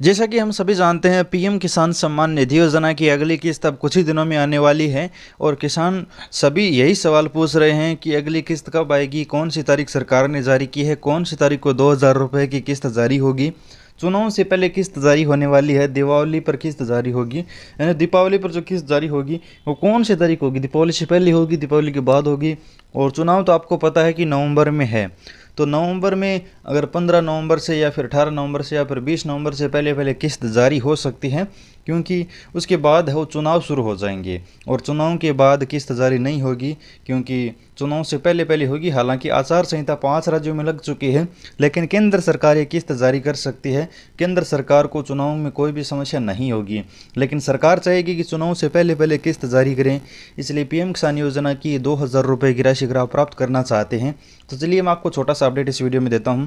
जैसा कि हम सभी जानते हैं, पीएम किसान सम्मान निधि योजना की अगली किस्त अब कुछ ही दिनों में आने वाली है और किसान सभी यही सवाल पूछ रहे हैं कि अगली किस्त कब आएगी, कौन सी तारीख सरकार ने जारी की है, कौन सी तारीख को 2,000 रुपये की किस्त जारी होगी। चुनाव से पहले किस्त जारी होने वाली है, दिवाली पर किस्त जारी होगी, यानी दीपावली पर जो किस्त जारी होगी वो कौन सी तारीख होगी, दीपावली से पहले होगी, दीपावली के बाद होगी। और चुनाव तो आपको पता है कि नवंबर में है, तो नवंबर में अगर 15 नवंबर से या फिर 18 नवंबर से या फिर 20 नवंबर से पहले पहले किस्त जारी हो सकती है, क्योंकि उसके बाद वो चुनाव शुरू हो जाएंगे और चुनाव के बाद किस्त जारी नहीं होगी, क्योंकि चुनाव से पहले पहले होगी। हालांकि आचार संहिता 5 राज्यों में लग चुकी है, लेकिन केंद्र सरकार ये किस्त जारी कर सकती है। केंद्र सरकार को चुनाव में कोई भी समस्या नहीं होगी, लेकिन सरकार चाहेगी कि चुनाव से पहले पहले किस्त जारी करें। इसलिए पीएम किसान योजना की 2,000 रुपये की राशि अगर आप प्राप्त करना चाहते हैं तो चलिए मैं आपको छोटा सा अपडेट इस वीडियो में देता हूं।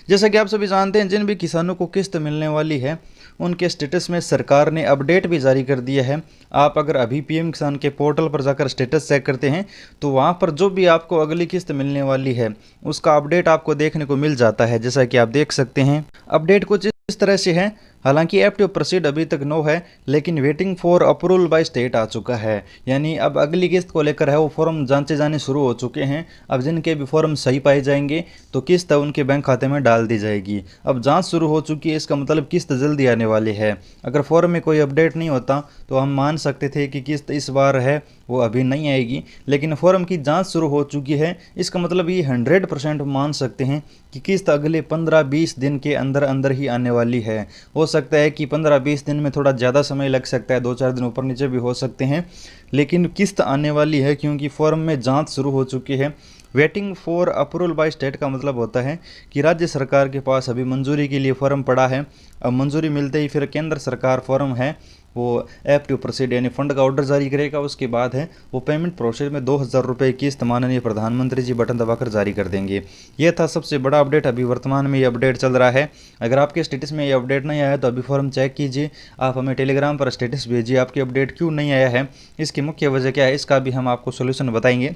जैसा कि आप सभी जानते हैं, जिन भी किसानों को किस्त मिलने वाली है उनके स्टेटस में सरकार ने अपडेट भी जारी कर दिया है। आप अगर अभी पीएम किसान के पोर्टल पर जाकर स्टेटस चेक करते हैं तो वहां पर जो भी आपको अगली किस्त मिलने वाली है उसका अपडेट आपको देखने को मिल जाता है। जैसा कि आप देख सकते हैं, अपडेट कुछ इस तरह से है। हालांकि ऐप टू प्रोसीड अभी तक नो है, लेकिन waiting for approval by state आ चुका है, यानी अब अगली किस्त को लेकर है वो फॉर्म जांचे जाने शुरू हो चुके हैं। अब जिनके भी फॉर्म सही पाए जाएंगे तो किस्त उनके बैंक खाते में डाल दी जाएगी। अब जांच शुरू हो चुकी है, इसका मतलब किस्त जल्दी आने वाली है। अगर फॉर्म में कोई अपडेट नहीं होता तो हम मान सकते थे कि किस्त इस बार है वो अभी नहीं आएगी, लेकिन फॉर्म की जांच शुरू हो चुकी है। इसका मतलब ये 100% मान सकते हैं कि किस्त अगले 15-20 दिन के अंदर अंदर ही आने वाली है। हो सकता है कि 15-20 दिन में थोड़ा ज़्यादा समय लग सकता है, 2-4 दिन ऊपर नीचे भी हो सकते हैं, लेकिन किस्त आने वाली है क्योंकि फॉर्म में जांच शुरू हो चुकी है। Waiting for approval by state का मतलब होता है कि राज्य सरकार के पास अभी मंजूरी के लिए फॉर्म पड़ा है। अब मंजूरी मिलते ही फिर केंद्र सरकार फॉर्म है वो ऐप टू प्रोसीड यानी फंड का ऑर्डर जारी करेगा। उसके बाद है वो पेमेंट प्रोसेस में 2,000 रुपये किस्त माननीय प्रधानमंत्री जी बटन दबाकर जारी कर देंगे। ये था सबसे बड़ा अपडेट। अभी वर्तमान में ये अपडेट चल रहा है। अगर आपके स्टेटस में ये अपडेट नहीं आया है तो अभी फॉर्म चेक कीजिए। आप हमें टेलीग्राम पर स्टेटस भेजिए आपकी अपडेट क्यों नहीं आया है, इसकी मुख्य वजह क्या है, इसका भी हम आपको सोल्यूशन बताएंगे।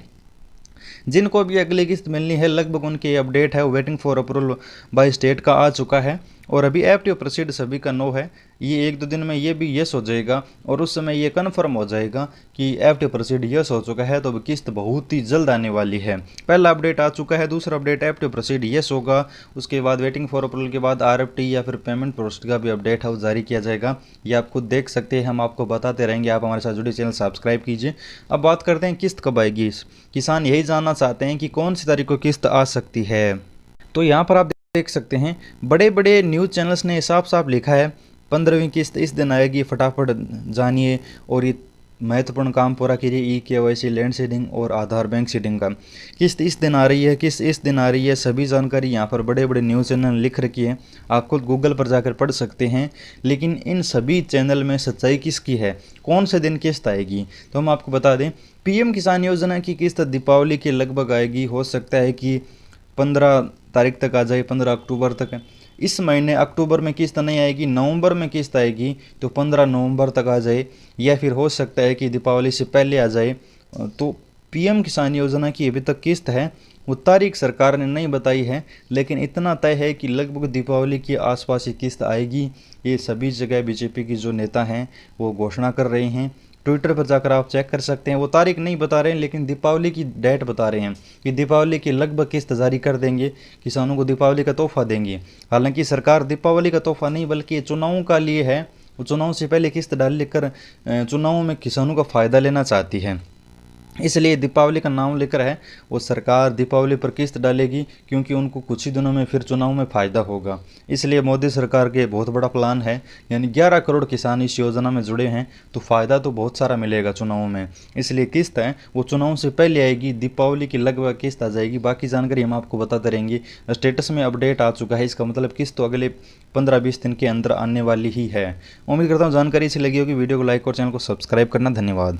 जिनको भी अगली किस्त मिलनी है लगभग उनके अपडेट है waiting for approval by state का आ चुका है और अभी ऐप टू प्रोसीड सभी का नो है। ये 1-2 दिन में ये भी यस हो जाएगा और उस समय ये कन्फर्म हो जाएगा कि ऐप टू प्रोसीड यस हो चुका है, तो अब किस्त बहुत ही जल्द आने वाली है। पहला अपडेट आ चुका है, दूसरा update app to proceed yes होगा, उसके बाद वेटिंग फॉर अप्रूवल के बाद आरएफटी या फिर पेमेंट प्रोसेस का भी अपडेट है वो जारी किया जाएगा। ये आप खुद देख सकते हैं, हम आपको बताते रहेंगे। आप हमारे साथ जुड़े, चैनल सब्सक्राइब कीजिए। अब बात करते हैं किस्त कब आएगी। किसान यही जानना चाहते हैं कि कौन सी तारीख को किस्त आ सकती है। तो यहाँ पर आप देख सकते हैं बड़े बड़े न्यूज़ चैनल्स ने साफ साफ लिखा है 15वीं किस्त इस दिन आएगी, फटाफट जानिए और ये महत्वपूर्ण काम पूरा कीजिए। ई-KYC, लैंड सीडिंग और आधार बैंक सीडिंग का किस्त इस दिन आ रही है, किस्त इस दिन आ रही है। सभी जानकारी यहाँ पर बड़े बड़े न्यूज़ चैनल ने लिख रखी है, आप खुद गूगल पर जाकर पढ़ सकते हैं। लेकिन इन सभी चैनल में सच्चाई किसकी है, कौन से दिन किस्त आएगी, तो हम आपको बता दें पीएम किसान योजना की किस्त दीपावली के लगभग आएगी। हो सकता है कि 15 तारीख तक आ जाए, 15 अक्टूबर तक। इस महीने अक्टूबर में किस्त नहीं आएगी, नवंबर में किस्त आएगी तो 15 नवंबर तक आ जाए, या फिर हो सकता है कि दीपावली से पहले आ जाए। तो पीएम किसान योजना की अभी तक किस्त है वो तारीख सरकार ने नहीं बताई है, लेकिन इतना तय है कि लगभग दीपावली के आसपास ही किस्त आएगी। ये सभी जगह बीजेपी की जो नेता हैं वो घोषणा कर रहे हैं। ट्विटर पर जाकर आप चेक कर सकते हैं, वो तारीख नहीं बता रहे हैं लेकिन दीपावली की डेट बता रहे हैं कि दीपावली की लगभग किस्त जारी कर देंगे, किसानों को दीपावली का तोहफा देंगे। हालांकि सरकार दीपावली का तोहफा नहीं बल्कि चुनावों का लिए है, वो चुनाव से पहले किस्त डाल लेकर चुनावों में किसानों का फ़ायदा लेना चाहती है। इसलिए दीपावली का नाम लेकर है वो सरकार दीपावली पर किस्त डालेगी, क्योंकि उनको कुछ ही दिनों में फिर चुनाव में फ़ायदा होगा। इसलिए मोदी सरकार के बहुत बड़ा प्लान है, यानी 11 करोड़ किसान इस योजना में जुड़े हैं तो फ़ायदा तो बहुत सारा मिलेगा चुनाव में। इसलिए किस्त है वो चुनाव से पहले आएगी, दीपावली की लगभग किस्त आ जाएगी। बाकी जानकारी हम आपको बताते रहेंगे। स्टेटस में अपडेट आ चुका है, इसका मतलब किस्त तो अगले 15-20 दिन के अंदर आने वाली ही है। उम्मीद करता हूँ जानकारी अच्छी लगी होगी। वीडियो को लाइक और चैनल को सब्सक्राइब करना। धन्यवाद।